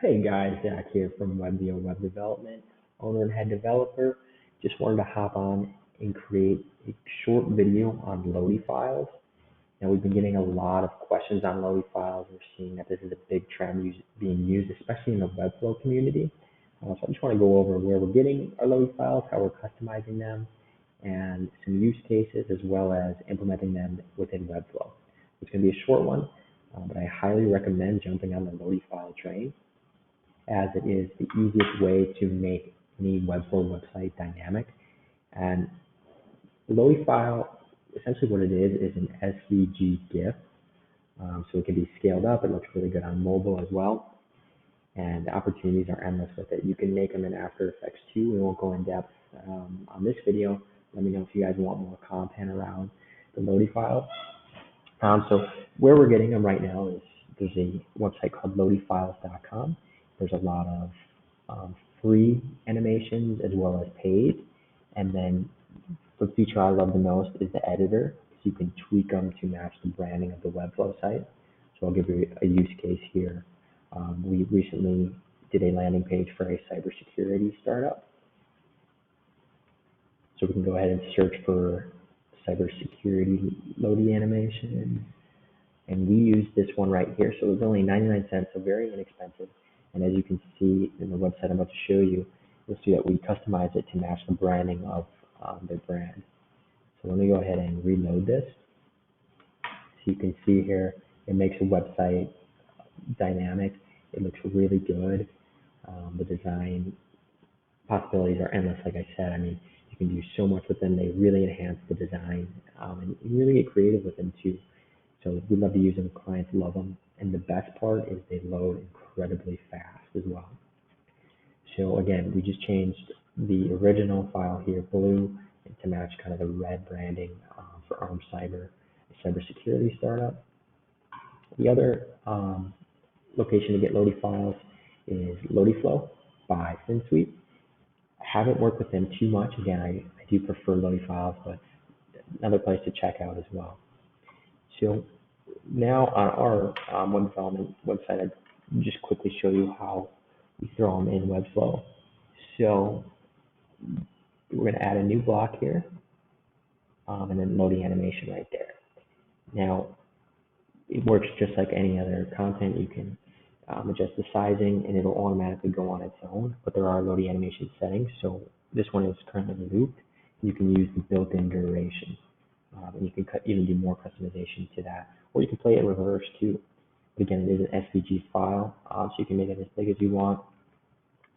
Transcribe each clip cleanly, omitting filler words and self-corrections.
Hey guys, Zach here from Webvio Web Development, owner and head developer. Just wanted to hop on and create a short video on Loadiefiles. Now we've been getting a lot of questions on Loadiefiles. We're seeing that this is a big trend being used, especially in the Webflow community. So I just want to go over where we're getting our Loadiefiles, how we're customizing them, and some use cases as well as implementing them within Webflow. It's going to be a short one, but I highly recommend jumping on the Loadiefile train, as it is the easiest way to make any Webflow website dynamic. And Loadifile, essentially what it is an SVG GIF. So it can be scaled up. It looks really good on mobile as well. And the opportunities are endless with it. You can make them in After Effects too. We won't go in depth on this video. Let me know if you guys want more content around the Loadifile. So where we're getting them right now is there's a website called Loadifilescom. There's a lot of free animations as well as paid. And then the feature I love the most is the editor, so you can tweak them to match the branding of the Webflow site. So I'll give you a use case here. We recently did a landing page for a cybersecurity startup. So we can go ahead and search for cybersecurity Lottie animation. And we use this one right here. So it's only 99 cents, so very inexpensive. And as you can see in the website I'm about to show you, you'll see that we customize it to match the branding of their brand. So let me go ahead and reload this. So you can see here, it makes a website dynamic. It looks really good. The design possibilities are endless, like I said. I mean, you can do so much with them. They really enhance the design, and you really get creative with them too. So we love to use them. Clients love them. And the best part is they load incredibly fast as well. So again, we just changed the original file here, blue, to match kind of the red branding for Arm Cyber, a cybersecurity startup. The other location to get Loadiefiles is Loadiflow by FinSuite. I haven't worked with them too much. Again, I do prefer Loadiefiles, but another place to check out as well. So now on our web development website, I'll just quickly show you how we throw them in Webflow. So we're going to add a new block here, and then load the animation right there. Now, it works just like any other content. You can adjust the sizing, and it'll automatically go on its own, but there are loading animation settings. So this one is currently looped. You can use the built-in duration, and you can even do more customization to that, or you can play it in reverse too. But again, it is an SVG file, so you can make it as big as you want.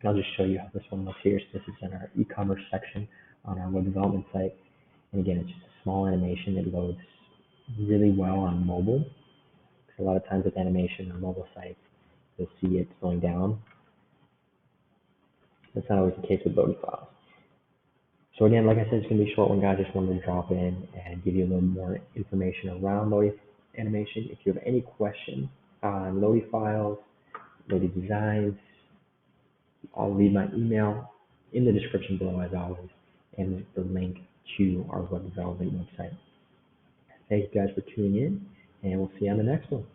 And I'll just show you how this one looks here. So this is in our e-commerce section on our web development site. And again, it's just a small animation. It loads really well on mobile. Because a lot of times with animation on mobile sites, you'll see it slowing down. That's not always the case with Loadiefiles. So again, like I said, it's going to be a short one, guys. Just wanted to drop in and give you a little more information around Lottie animation. If you have any questions on Loadiefiles, Lottie designs, I'll leave my email in the description below as always, and the link to our web development website. Thank you guys for tuning in, and we'll see you on the next one.